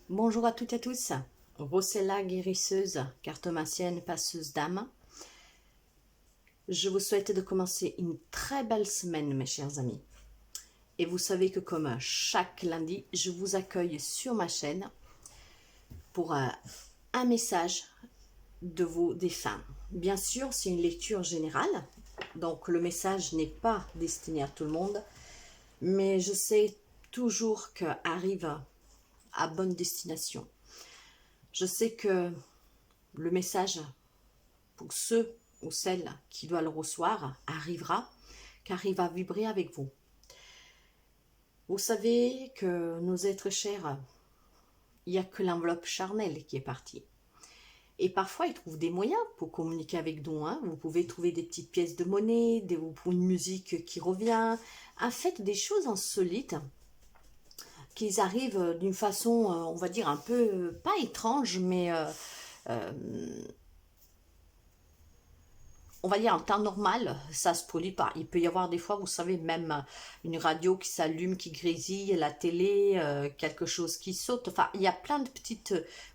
Bonjour à toutes et à tous, Rossella guérisseuse, cartomancienne, passeuse d'âme. Je vous souhaite de commencer une très belle semaine mes chers amis. Et vous savez que comme chaque lundi, je vous accueille sur ma chaîne pour un message de vos défunts. Bien sûr, c'est une lecture générale, donc le message n'est pas destiné à tout le monde, mais je sais toujours qu'arrive à bonne destination. Je sais que le message pour ceux ou celles qui doivent le recevoir arrivera, car il va vibrer avec vous. Vous savez que nos êtres chers, il n'y a que l'enveloppe charnelle qui est partie. Et parfois, ils trouvent des moyens pour communiquer avec nous. Vous pouvez trouver des petites pièces de monnaie, une musique qui revient. En fait, des choses insolites qui arrivent d'une façon, on va dire, un peu, pas étrange, mais on va dire en temps normal, ça se produit pas. Il peut y avoir des fois, vous savez, même une radio qui s'allume, qui grésille, la télé, quelque chose qui saute. Enfin, il y a plein de petits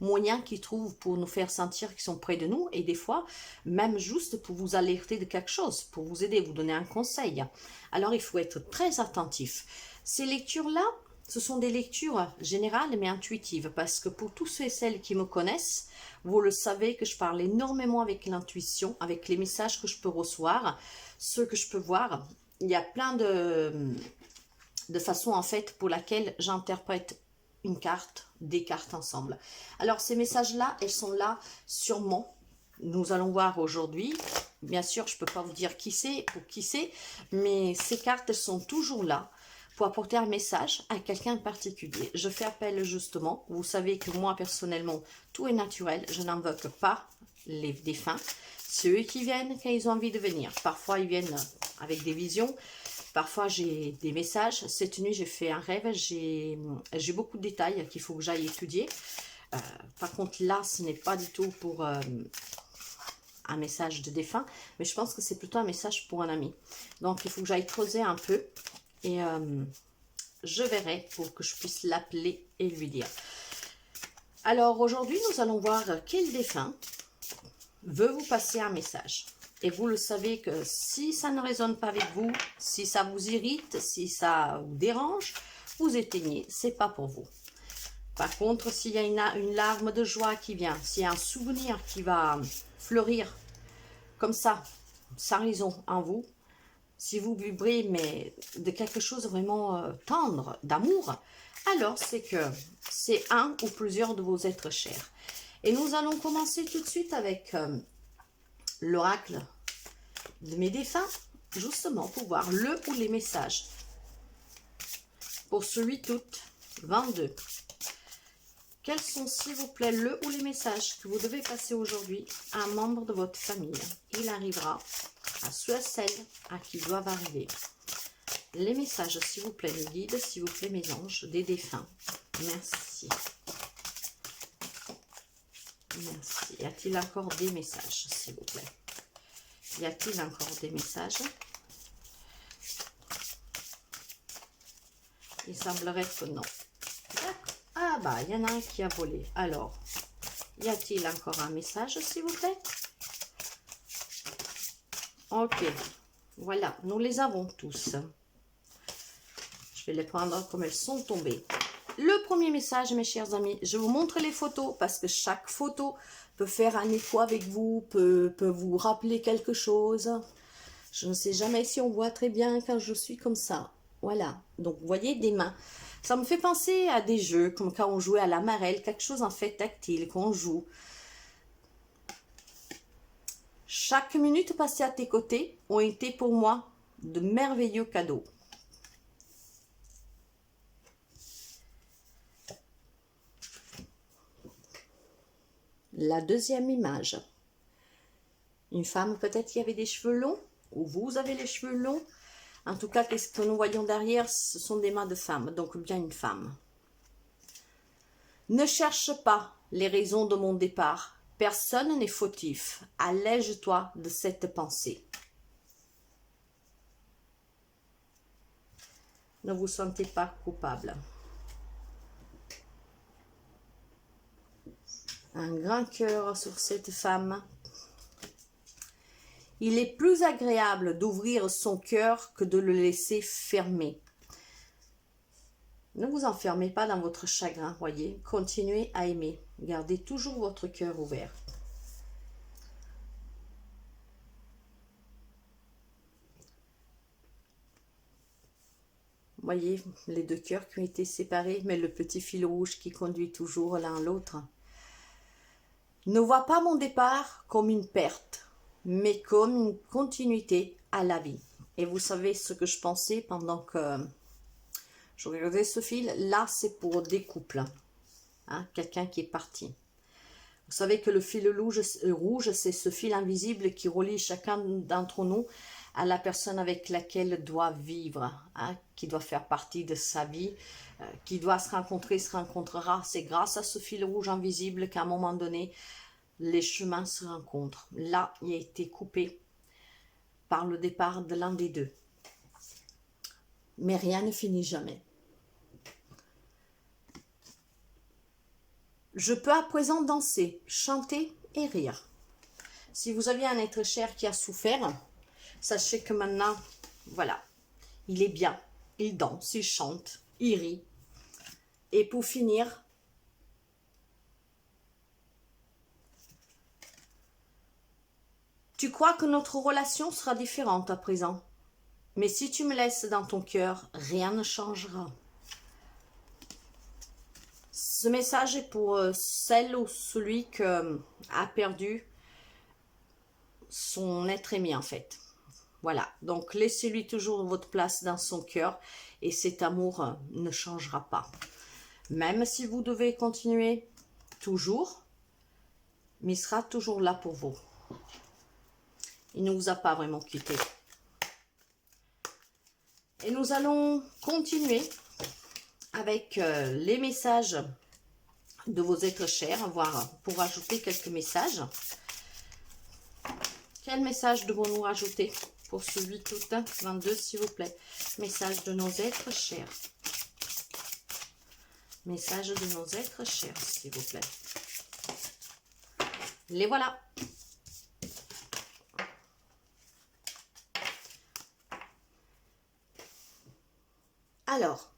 moyens qu'ils trouvent pour nous faire sentir qu'ils sont près de nous. Et des fois, même juste pour vous alerter de quelque chose, pour vous aider, vous donner un conseil. Alors, il faut être très attentif. Ces lectures-là, ce sont des lectures générales mais intuitives, parce que pour tous ceux et celles qui me connaissent, vous le savez que je parle énormément avec l'intuition, avec les messages que je peux recevoir, ceux que je peux voir. Il y a plein de façons en fait pour laquelle j'interprète une carte, des cartes ensemble. Alors ces messages-là, elles sont là sûrement. Nous allons voir aujourd'hui. Bien sûr, je ne peux pas vous dire qui c'est ou qui c'est, mais ces cartes, elles sont toujours là pour apporter un message à quelqu'un de particulier. Je fais appel justement, vous savez que moi personnellement, tout est naturel, je n'invoque pas les défunts. C'est eux qui viennent quand ils ont envie de venir. Parfois ils viennent avec des visions, parfois j'ai des messages. Cette nuit j'ai fait un rêve, j'ai beaucoup de détails qu'il faut que j'aille étudier. Par contre là ce n'est pas du tout pour un message de défunt, mais je pense que c'est plutôt un message pour un ami. Donc il faut que j'aille creuser un peu. Et je verrai pour que je puisse l'appeler et lui dire. Alors aujourd'hui, nous allons voir quel défunt veut vous passer un message. Et vous le savez que si ça ne résonne pas avec vous, si ça vous irrite, si ça vous dérange, vous éteignez, c'est pas pour vous. Par contre, s'il y a une larme de joie qui vient, s'il y a un souvenir qui va fleurir comme ça, sans raison en vous, si vous vibrez mais de quelque chose vraiment tendre, d'amour, alors c'est que c'est un ou plusieurs de vos êtres chers. Et nous allons commencer tout de suite avec l'oracle de mes défunts, justement pour voir le ou les messages. Pour ce 8 août 22, quels sont s'il vous plaît le ou les messages que vous devez passer aujourd'hui à un membre de votre famille? Il arrivera à ceux et celles à qui doivent arriver. Les messages, s'il vous plaît, mes guides, s'il vous plaît, mes anges, des défunts. Merci. Merci. Y a-t-il encore des messages, s'il vous plaît? Y a-t-il encore des messages? Il semblerait que non. Ah bah, il y en a un qui a volé. Alors, y a-t-il encore un message, s'il vous plaît? Ok. Voilà, nous les avons tous. Je vais les prendre comme elles sont tombées. Le premier message, mes chers amis, je vous montre les photos parce que chaque photo peut faire un écho avec vous, peut vous rappeler quelque chose. Je ne sais jamais si on voit très bien quand je suis comme ça. Voilà, donc vous voyez des mains. Ça me fait penser à des jeux, comme quand on jouait à la marelle, quelque chose en fait tactile, qu'on joue. Chaque minute passée à tes côtés ont été pour moi de merveilleux cadeaux. La deuxième image. Une femme peut-être qui avait des cheveux longs, ou vous avez les cheveux longs. En tout cas, qu'est-ce que nous voyons derrière? Ce sont des mains de femme, donc bien une femme. Ne cherche pas les raisons de mon départ. Personne n'est fautif. Allège-toi de cette pensée. Ne vous sentez pas coupable. Un grand cœur sur cette femme. Il est plus agréable d'ouvrir son cœur que de le laisser fermer. Ne vous enfermez pas dans votre chagrin, voyez. Continuez à aimer. Gardez toujours votre cœur ouvert. Voyez les deux cœurs qui ont été séparés, mais le petit fil rouge qui conduit toujours l'un à l'autre. Ne vois pas mon départ comme une perte, mais comme une continuité à la vie. Et vous savez ce que je pensais pendant que je regardais ce fil. Là, c'est pour des couples. Hein, quelqu'un qui est parti. Vous savez que le fil rouge, c'est ce fil invisible qui relie chacun d'entre nous à la personne avec laquelle il doit vivre, hein, qui doit faire partie de sa vie, qui doit se rencontrer, se rencontrera. C'est grâce à ce fil rouge invisible qu'à un moment donné, les chemins se rencontrent. Là, il a été coupé par le départ de l'un des deux. Mais rien ne finit jamais. Je peux à présent danser, chanter et rire. Si vous aviez un être cher qui a souffert, sachez que maintenant, voilà, il est bien. Il danse, il chante, il rit. Et pour finir, tu crois que notre relation sera différente à présent. Mais si tu me laisses dans ton cœur, rien ne changera. Ce message est pour celle ou celui qui a perdu son être aimé en fait. Voilà, donc laissez-lui toujours votre place dans son cœur et cet amour ne changera pas. Même si vous devez continuer toujours, mais il sera toujours là pour vous. Il ne vous a pas vraiment quitté. Et nous allons continuer avec les messages de vos êtres chers, voir pour ajouter quelques messages. Quel message devons-nous rajouter pour ce 8 août 22, s'il vous plaît? Message de nos êtres chers. Message de nos êtres chers, s'il vous plaît. Les voilà. Alors,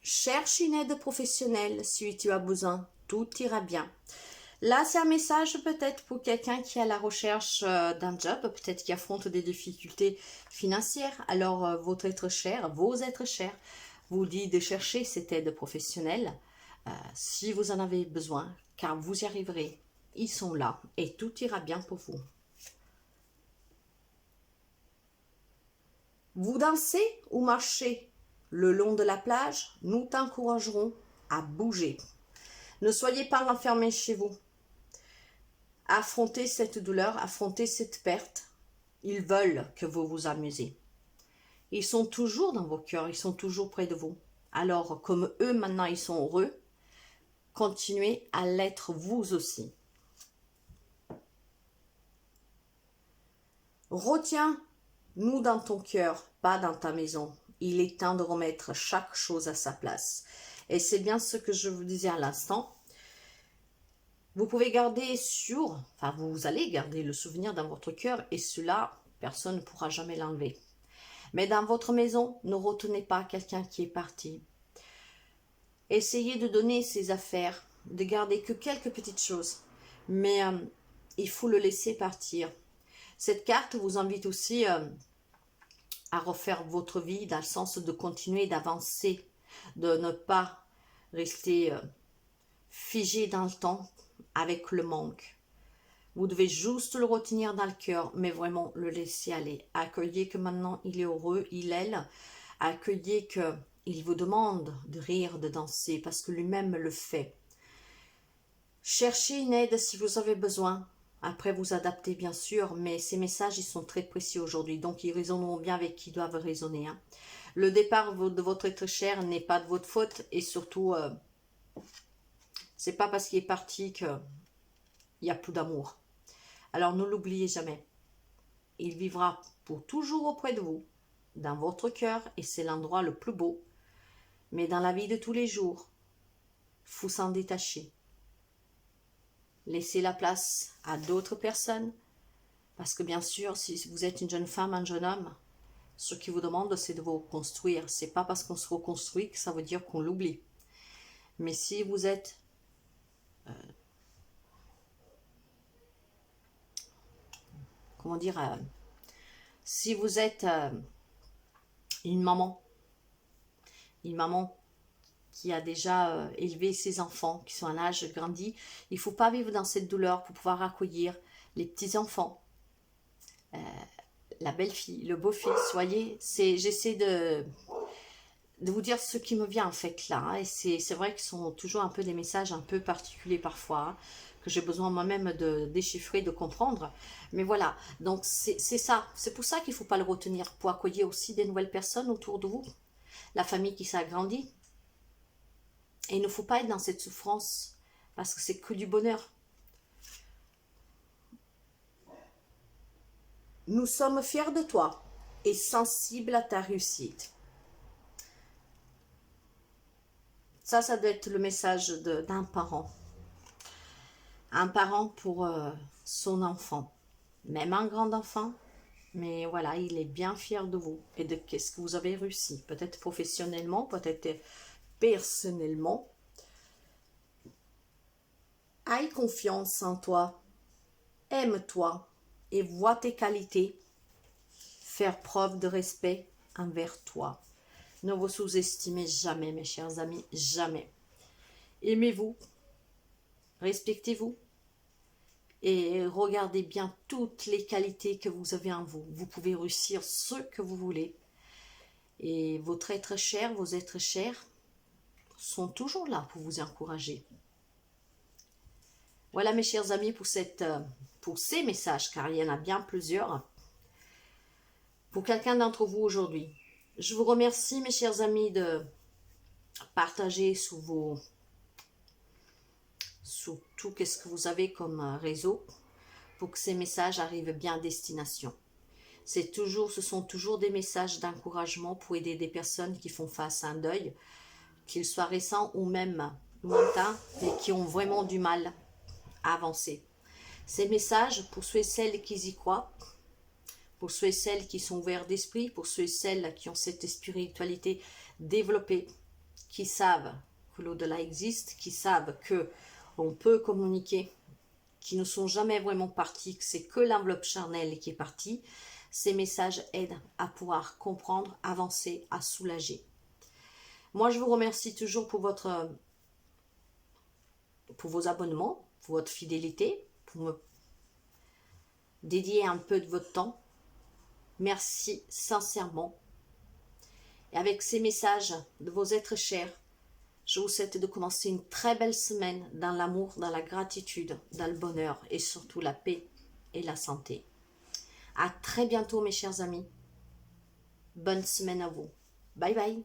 cherche une aide professionnelle si tu as besoin, tout ira bien. Là, c'est un message peut-être pour quelqu'un qui est à la recherche d'un job, peut-être qui affronte des difficultés financières. Alors, votre être cher, vos êtres chers, vous dit de chercher cette aide professionnelle si vous en avez besoin, car vous y arriverez. Ils sont là et tout ira bien pour vous. Vous dansez ou marchez le long de la plage, nous t'encouragerons à bouger. Ne soyez pas renfermés chez vous. Affrontez cette douleur, affrontez cette perte. Ils veulent que vous vous amusez. Ils sont toujours dans vos cœurs, ils sont toujours près de vous. Alors, comme eux, maintenant, ils sont heureux, continuez à l'être vous aussi. Retiens-nous dans ton cœur, pas dans ta maison. Il est temps de remettre chaque chose à sa place. Et c'est bien ce que je vous disais à l'instant. Vous pouvez garder vous allez garder le souvenir dans votre cœur et cela, personne ne pourra jamais l'enlever. Mais dans votre maison, ne retenez pas quelqu'un qui est parti. Essayez de donner ses affaires, de garder que quelques petites choses. Mais il faut le laisser partir. Cette carte vous invite aussi à refaire votre vie dans le sens de continuer d'avancer, de ne pas rester figé dans le temps avec le manque. Vous devez juste le retenir dans le cœur, mais vraiment le laisser aller. Accueillez que maintenant il est heureux, elle. Accueillez qu'il vous demande de rire, de danser, parce que lui-même le fait. Cherchez une aide si vous avez besoin. Après, vous adaptez bien sûr, mais ces messages, ils sont très précis aujourd'hui, donc ils résonneront bien avec qui doivent résonner. Hein. Le départ de votre être cher n'est pas de votre faute, et surtout, c'est pas parce qu'il est parti qu'il n'y a plus d'amour. Alors ne l'oubliez jamais. Il vivra pour toujours auprès de vous, dans votre cœur, et c'est l'endroit le plus beau. Mais dans la vie de tous les jours, il faut s'en détacher. laissez la place à d'autres personnes. Parce que bien sûr, si vous êtes une jeune femme, un jeune homme, ce qui vous demande, c'est de vous reconstruire. C'est pas parce qu'on se reconstruit que ça veut dire qu'on l'oublie. Mais si vous êtes comment dire, si vous êtes une maman qui a déjà élevé ses enfants, qui sont à un âge grandi, il ne faut pas vivre dans cette douleur pour pouvoir accueillir les petits-enfants, la belle-fille, le beau-fils. Voyez, j'essaie de vous dire ce qui me vient en fait là, hein, et c'est vrai que ce sont toujours un peu des messages un peu particuliers parfois, hein, que j'ai besoin moi-même de déchiffrer, de comprendre, mais voilà, donc c'est ça, c'est pour ça qu'il ne faut pas le retenir, pour accueillir aussi des nouvelles personnes autour de vous, la famille qui s'agrandit, et il ne faut pas être dans cette souffrance, parce que c'est que du bonheur. Nous sommes fiers de toi, et sensibles à ta réussite. Ça doit être le message d'un parent. Un parent pour son enfant. Même un grand enfant. Mais voilà, il est bien fier de vous et de ce que vous avez réussi. Peut-être professionnellement, peut-être personnellement. Aie confiance en toi. Aime-toi et vois tes qualités. Faire preuve de respect envers toi. Ne vous sous-estimez jamais, mes chers amis, jamais. Aimez-vous, respectez-vous et regardez bien toutes les qualités que vous avez en vous. Vous pouvez réussir ce que vous voulez. Et votre être cher, vos êtres chers sont toujours là pour vous encourager. Voilà mes chers amis pour ces messages, car il y en a bien plusieurs. Pour quelqu'un d'entre vous aujourd'hui. Je vous remercie mes chers amis de partager sous tout ce que vous avez comme réseau pour que ces messages arrivent bien à destination. Ce sont toujours des messages d'encouragement pour aider des personnes qui font face à un deuil, qu'il soit récent ou même lointain, et qui ont vraiment du mal à avancer. Ces messages, pour ceux et celles qui y croient, pour ceux et celles qui sont ouverts d'esprit, pour ceux et celles qui ont cette spiritualité développée, qui savent que l'au-delà existe, qui savent que on peut communiquer, qui ne sont jamais vraiment partis, que c'est que l'enveloppe charnelle qui est partie. Ces messages aident à pouvoir comprendre, avancer, à soulager. Moi, je vous remercie toujours pour vos abonnements, pour votre fidélité, pour me dédier un peu de votre temps. Merci sincèrement. Et avec ces messages de vos êtres chers, je vous souhaite de commencer une très belle semaine dans l'amour, dans la gratitude, dans le bonheur et surtout la paix et la santé. À très bientôt mes chers amis. Bonne semaine à vous. Bye bye.